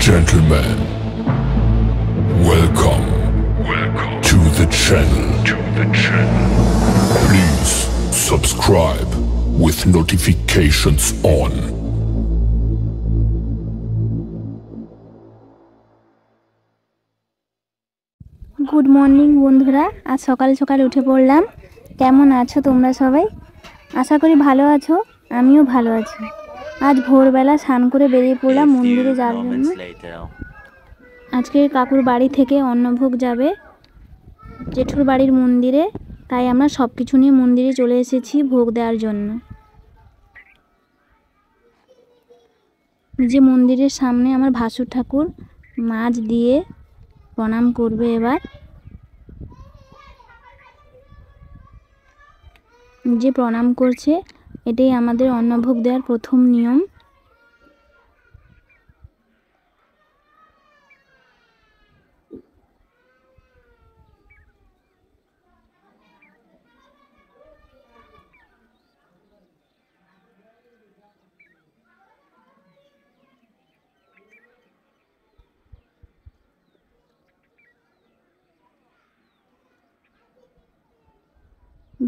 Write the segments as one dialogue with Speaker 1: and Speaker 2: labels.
Speaker 1: Gentlemen, welcome to the channel. Please subscribe with notifications on.
Speaker 2: Good morning বন্ধুরা, আজ সকাল সকাল উঠে পড়লাম। কেমন আছো তোমরা সবাই? আশা করি ভালো আছো, আমিও ভালো আছি। আজ ভোরবেলা স্নান করে বেরিয়ে পড়লাম মন্দিরে যাওয়ার জন্য। আজকে কাকুর বাড়ি থেকে অন্নভোগ যাবে জেঠুর বাড়ির মন্দিরে, তাই আমরা সব কিছু নিয়ে মন্দিরে চলে এসেছি ভোগ দেওয়ার জন্য। যে মন্দিরের সামনে আমার ভাসুর ঠাকুর মাছ দিয়ে প্রণাম করবে। এবার যে প্রণাম করছে, এটাই আমাদের অন্নভোগ দেওয়ার প্রথম নিয়ম।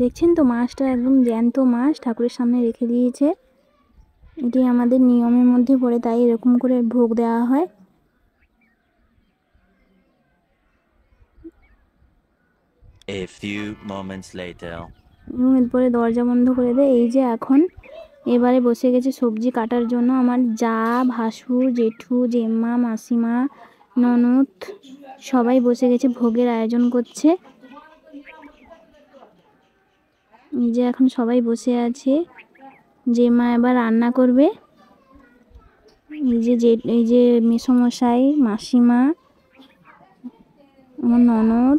Speaker 2: দেখছেন তো, মাছটা একদম জ্যান্ত মাছ ঠাকুরের সামনে রেখে দিয়েছে। এটি আমাদের নিয়মের মধ্যে পড়ে, তাই এরকম করে ভোগ দেওয়া হয়।
Speaker 3: A few moments later.
Speaker 2: এবং এরপরে দরজা বন্ধ করে দেয়। এই যে এখন এবারে বসে গেছে সবজি কাটার জন্য আমার যা, ভাসুর, জেঠু, জেম্মা, মাসিমা, ননদ সবাই বসে গেছে, ভোগের আয়োজন করছে। এই যে এখন সবাই বসে আছে, জেম্মা এবার রান্না করবে। এই যে মেসোমশাই, মাসিমা, আমার ননদ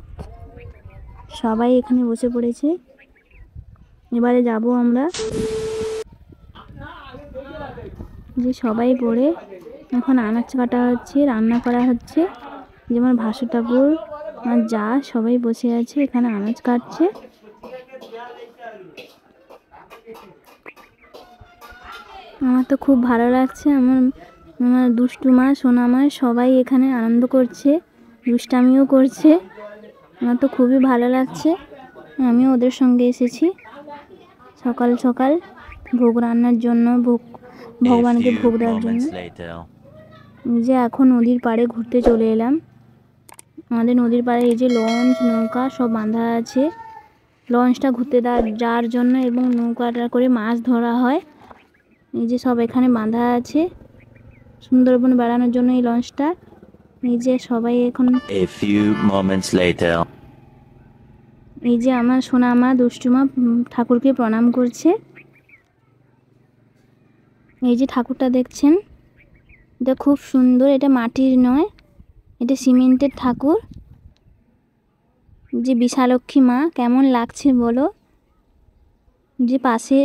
Speaker 2: সবাই এখানে বসে পড়েছে। এবারে যাব আমরা, যে সবাই পড়ে এখন আনাজ কাটা হচ্ছে, রান্না করা হচ্ছে। যেমন ভাসু ঠাকুর, আমার যা সবাই বসে আছে এখানে আনাজ কাটছে। আমার তো খুব ভালো লাগছে। আমার দুষ্টু মা, সোনা মা সবাই এখানে আনন্দ করছে, দুষ্টামিও করছে। আমার তো খুবই ভালো লাগছে। আমিও ওদের সঙ্গে এসেছি সকাল সকাল ভোগ রান্নার জন্য, ভগবানকে ভোগ দেওয়ার জন্য। যে এখন নদীর পাড়ে ঘুরতে চলে এলাম। আমাদের নদীর পাড়ে এই যে লঞ্চ, নৌকা সব বাঁধা আছে। লঞ্চটা ঘুরতে যাওয়ার জন্য এবং নৌকাটা করে মাছ ধরা হয়। এই যে সব এখানে বাঁধা আছে সুন্দরবন বেড়ানোর জন্য এই লঞ্চটা। এই যে সবাই এখন
Speaker 3: A few moments later.
Speaker 2: এই যে আমার সোনা মা, দুষ্টুমা ঠাকুরকে প্রণাম করছে। এই যে ঠাকুরটা দেখছেন, এটা খুব সুন্দর। এটা মাটির নয়, এটা সিমেন্টের ঠাকুর। যে বিশালক্ষী মা, কেমন লাগছে বলো। যে পাশে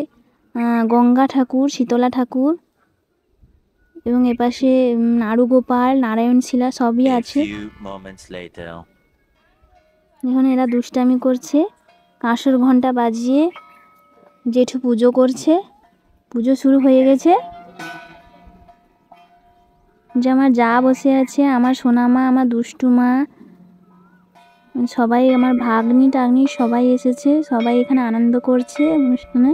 Speaker 2: গঙ্গা ঠাকুর, শীতলা ঠাকুর এবং এপাশে নাড়ুগোপাল, নারায়ণশিলা সবই আছে। এখন এরা দুষ্টামি করছে, কাঁসর ঘন্টা বাজিয়ে জেঠু পুজো করছে। পুজো শুরু হয়ে গেছে। যে আমার যা বসে আছে, আমার সোনা মা, আমার দুষ্টু মা সবাই, আমার ভাগ্নি টাগ্নি সবাই এসেছে, সবাই এখানে আনন্দ করছে অনুষ্ঠানে।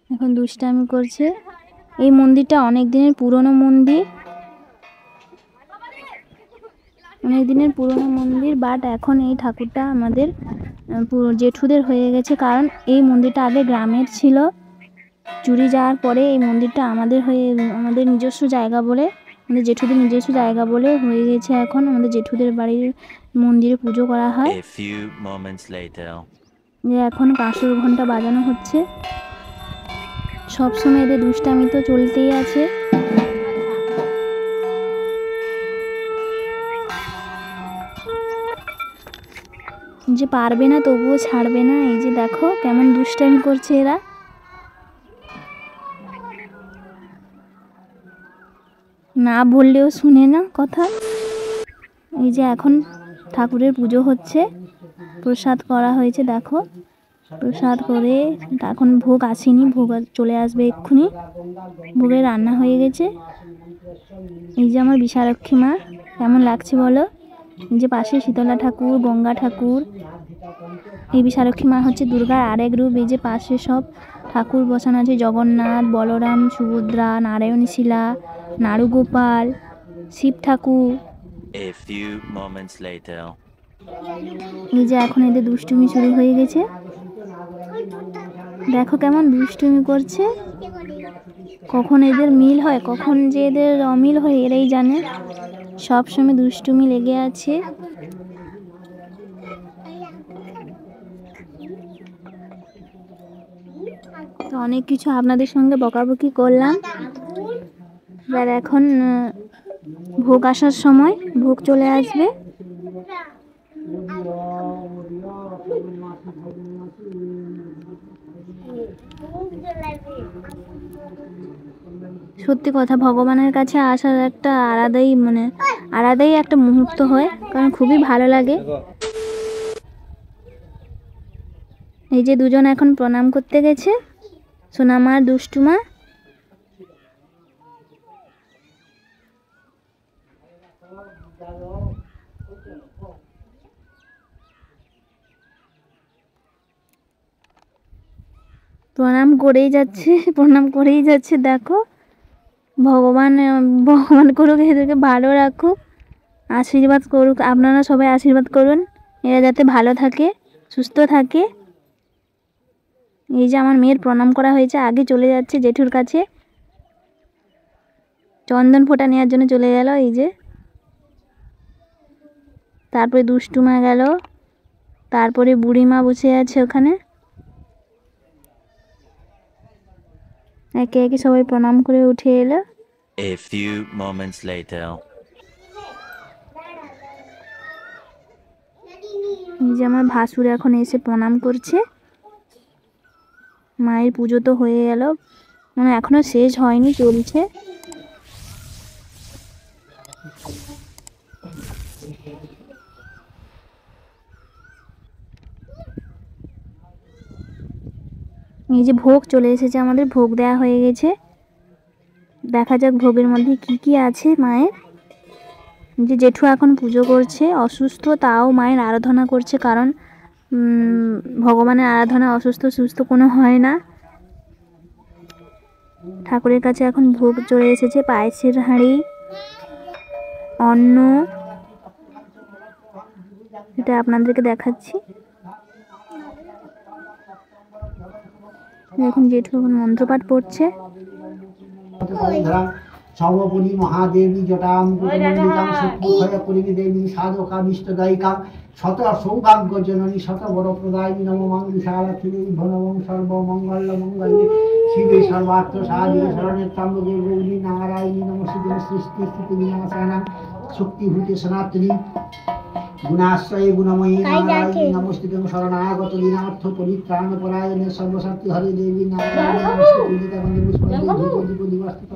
Speaker 2: এখন দুষ্টামি করছে। এই মন্দিরটা অনেক দিনের পুরনো মন্দির, বাট এখন এই ঠাকুরটা আমাদের জেঠুদের হয়ে গেছে। কারণ এই মন্দিরটা আগে গ্রামের ছিল, চুরি যাওয়ার পরে এই মন্দিরটা আমাদের নিজস্ব জায়গা বলে, আমাদের জেঠুদের নিজস্ব জায়গা বলে হয়ে গেছে। এখন আমাদের জেঠুদের বাড়ির মন্দিরে পুজো করা হয়। যে এখন কাঁসর ঘন্টা বাজানো হচ্ছে। সবসময় এদের দুষ্টামি তো চলতেই আছে। যে পারবে না তবুও ছাড়বে না। এই যে দেখো কেমন দুষ্টামি করছে এরা। না বললেও শুনে না কথা। এই যে এখন ঠাকুরের পুজো হচ্ছে, প্রসাদ করা হয়েছে। দেখো প্রসাদ করে এখন ভোগ আসেনি, ভোগ চলে আসবে এক্ষুনি। ভোগে রান্না হয়ে গেছে। এই যে আমার বিশালক্ষী মা, কেমন লাগছে বলো? এই যে পাশে শীতলা ঠাকুর, গঙ্গা ঠাকুর। এই বিশালক্ষী মা হচ্ছে দুর্গার আরেক রূপ। এই যে পাশে সব ঠাকুর বসানো আছে, জগন্নাথ, বলরাম, সুভদ্রা, নারায়ণী শিলা, নাড়ুগোপাল, শিব ঠাকুর।
Speaker 3: A few moments later.
Speaker 2: এই যে এখন এদের দুষ্টুমি শুরু হয়ে গেছে। দেখো কেমন দুষ্টুমি করছে। কখন এদের মিল হয়, কখন যে এদের অমিল হয় এরাই জানে। সব সময় দুষ্টুমি লেগে আছে। তো অনেক কিছু আপনাদের সঙ্গে বকাবকি করলাম। এবার এখন ভোগ আসার সময়, ভোগ চলে আসবে। সত্যি কথা, ভগবানের কাছে আসার একটা আলাদাই একটা মুহূর্ত হয়, কারণ খুবই ভালো লাগে। এই যে দুজন এখন প্রণাম করতে গেছে, সোনামা আর দুষ্টুমা। প্রণাম করেই যাচ্ছে। দেখো ভগবান করুক এদেরকে ভালো রাখুক, আশীর্বাদ করুক। আপনারা সবাই আশীর্বাদ করুন এরা যাতে ভালো থাকে, সুস্থ থাকে। এই যে আমার মেয়ের প্রণাম করা হয়েছে, আগে চলে যাচ্ছে জেঠুর কাছে, চন্দন ফোঁটা নেওয়ার জন্য চলে গেল। এই যে তারপরে দুষ্টুমা গেল, তারপরে বুড়িমা বসে আছে ওখানে। একে একে সবাই প্রণাম করে উঠে এলো।
Speaker 3: A few moments later.
Speaker 2: এই যে আমার ভাসুর এখন এসে প্রণাম করছে। মায়ের পুজো তো হয়ে গেল, মানে এখনো শেষ হয়নি, চলছে। এই যে ভোগ চলে এসেছে, আমাদের ভোগ দেওয়া হয়ে গেছে। দেখা যাক ভোগের মধ্যে কি কি আছে মায়ের। যে জেঠু এখন পুজো করছে, অসুস্থ তাও মায়ের আরাধনা করছে, কারণ ভগবানের আরাধনা অসুস্থ সুস্থ কোনো হয় না। ঠাকুরের কাছে এখন ভোগ চলে এসেছে, পায়েসের হাঁড়ি, অন্ন। এটা আপনাদেরকে দেখাচ্ছি। এখন জেঠু এখন মন্ত্রপাঠ পড়ছে।
Speaker 4: সর্বপরি মহাদেবী জটাম গুণমণ্ডিতাং শত্রুক্ষয় পরিদেবী সাধকামিষ্টদায়িকাং শত সৌভাগ্য জননী শত বড় প্রদায়িনী নম মঙ্গলশালক্ষ্মী নমঃ সর্বমঙ্গল মঙ্গলে শিবে সর্বার্থ সাধিকে শরণে ত্র্যম্বকে গৌরী নারায়ণী নমস্তুতে সৃষ্টি স্থিতি বিনাশানাং শক্তিভূতে সনাতনী গুণাশ্রয়ে গুণময়ী নারায়ণী নমস্তুতে শরণাগত দীনার্থ পরিত্রাণপরায়ণে সর্বশক্তি হরে দেবী নারায়ণী নমস্তুতে পূজিতা বন্দে পুষ্পন্দে ধূপ দীপ দিবস্তুত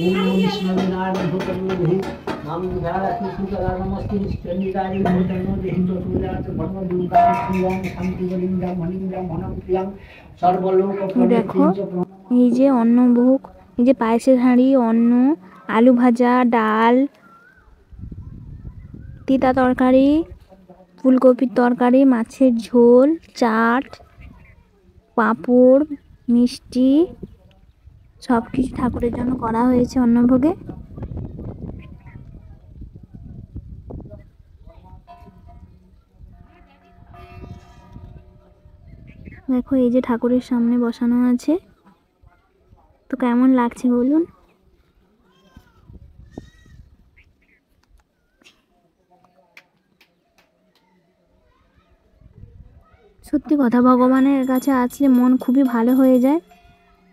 Speaker 4: ওম নমঃ বিষ্ণবে নারায়ণ ভূতমে দেহি নাম বিধারাত্মে সুতরা নমস্তে চন্ডিকায় ভূতমে দেহি চতুর্যাত ব্রহ্ম দুর্গা প্রিয়ং শান্তি বলিন্দা মনিন্দা মনপ্রিয়ং সর্বলোক
Speaker 2: দেখো এই যে অন্ন ভোগ, এই যে পায়েসের হাঁড়ি, অন্ন, আলু ভাজা, ডাল, তিতা তরকারি, ফুলকপির তরকারি, মাছের ঝোল, চাট, পাঁপড়, মিষ্টি, সব কিছু ঠাকুরের জন্য করা হয়েছে অন্নভোগে। দেখো এই যে ঠাকুরের সামনে বসানো আছে, তো কেমন লাগছে বলুন। সত্যি কথা, ভগবানের কাছে আসলে মন খুবই ভালো হয়ে যায়,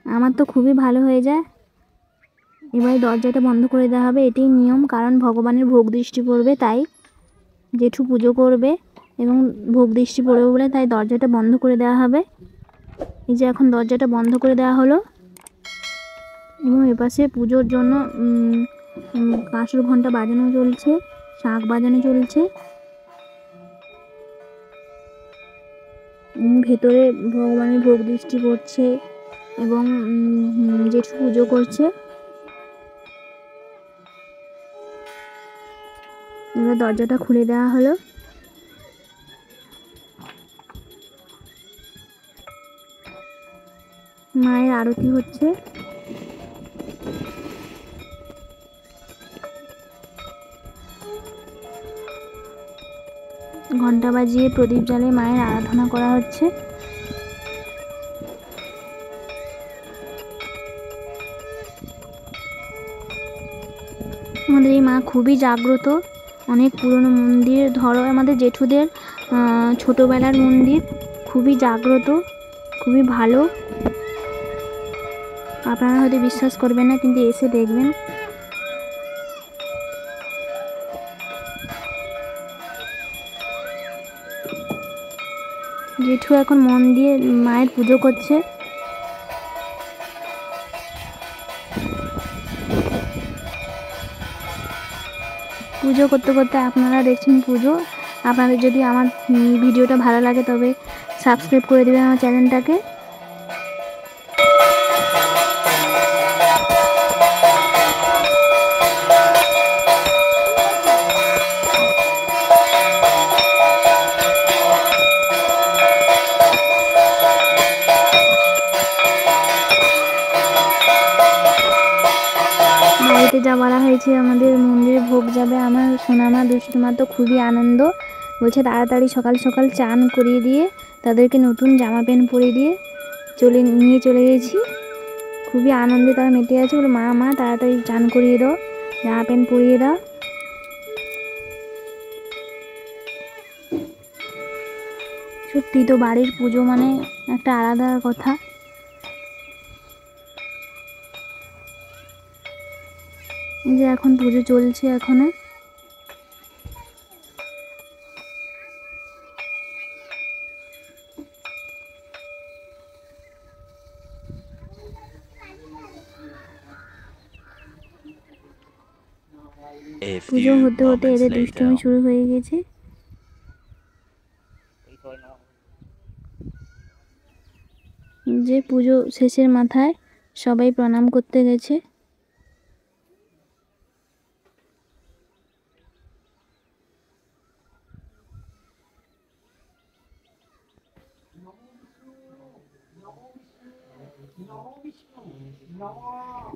Speaker 2: আমার তো খুবই ভালো হয়ে যায়। এবারে দরজাটা বন্ধ করে দেওয়া হবে, এটাই নিয়ম, কারণ ভগবানের ভোগ দৃষ্টি পড়বে, তাই জেঠু পুজো করবে এবং ভোগ দৃষ্টি পড়বে বলে তাই দরজাটা বন্ধ করে দেওয়া হবে। এই যে এখন দরজাটা বন্ধ করে দেওয়া হলো এবং এপাশে পুজোর জন্য কাঁসর ঘন্টা বাজানো চলছে, শাঁখ বাজানো চলছে। ভেতরে ভগবানের ভোগ দৃষ্টি করছে এবং জেঠু পুজো করছে। এবার দরজাটা খুলে দেওয়া হলো। মায়ের আরতি হচ্ছে। ঘন্টা বাজিয়ে প্রদীপ জ্বালিয়ে মায়ের আরাধনা করা হচ্ছে। আমাদের এই মা খুবই জাগ্রত, অনেক পুরনো মন্দির। ধরো আমাদের জেঠুদের ছোটবেলার মন্দির, খুবই জাগ্রত, খুবই ভালো। আপনারা হয়তো বিশ্বাস করবেন না, কিন্তু এসে দেখবেন। জেঠু এখন মন দিয়ে মায়ের পুজো করছে। পুজো করতে করতে আপনারা দেখছেন পুজো। আপনাদের যদি আমার ভিডিওটা ভালো লাগে তবে সাবস্ক্রাইব করে দেবেন আমার চ্যানেলটাকে। বাড়িতে যা বলা হয়েছে আমাদের মন্দিরে ভোগ যাবে। আমার সোনামা দুষ্টুমা তো খুবই আনন্দ, বলছে তাড়াতাড়ি সকাল সকাল চান করিয়ে দিয়ে তাদেরকে নতুন জামা প্যান্ট পরিয়ে দিয়ে নিয়ে চলে গেছি। খুবই আনন্দে তারা মেতে আছে। বলে মা তাড়াতাড়ি চান করিয়ে দাও, জামা প্যান্ট পরিয়ে দাও। সত্যি তো বাড়ির পুজো মানে একটা আলাদা কথা। যে এখন পুজো চলছে এখনো। পুজো হতে হতে এদের দুষ্টুমি শুরু হয়ে গেছে। যে পুজো শেষের মাথায় সবাই প্রণাম করতে গেছে।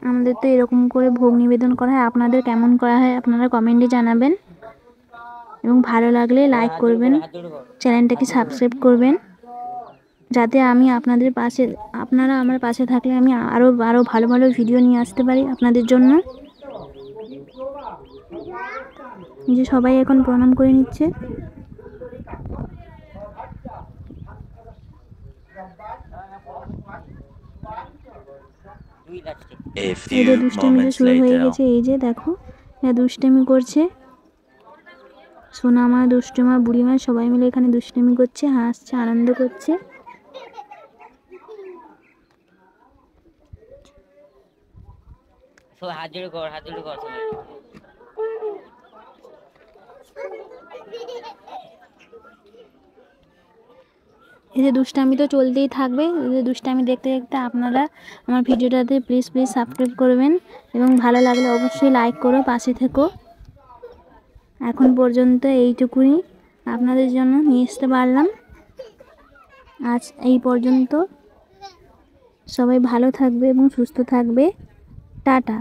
Speaker 2: আমাদের তো এরকম করে ভোগ নিবেদন করা হয়। আপনাদের কেমন করা হয় আপনারা কমেন্টে জানাবেন, এবং ভালো লাগলে লাইক করবেন, চ্যানেলটাকে সাবস্ক্রাইব করবেন, যাতে আমি আপনারা আমার পাশে থাকলে আমি আরও ভালো ভালো ভিডিও নিয়ে আসতে পারি আপনাদের জন্য। যে সবাই এখন প্রণাম করে নিচ্ছে। এদের দুষ্টামিটা শুরু হয়ে গেছে। এই যে দেখো, এরা দুষ্টামি করছে। সোনামা, দুষ্টুমা, বুড়িমা সবাই মিলে এখানে দুষ্টামি করছে, হাসছে, আনন্দ করছে।
Speaker 5: হাত জোড়ে কর সবাই।
Speaker 2: এদের দুষ্টামি তো চলতেই থাকবে। এদের দুষ্টামি দেখতে দেখতে আপনারা আমার ভিডিওটাতে প্লিজ সাবস্ক্রাইব করবেন, এবং ভালো লাগলে অবশ্যই লাইক করো, পাশে থেকো। এখন পর্যন্ত এইটুকুই আপনাদের জন্য নিয়ে আসতে পারলাম। আজ এই পর্যন্ত। সবাই ভালো থাকবে এবং সুস্থ থাকবে। টাটা।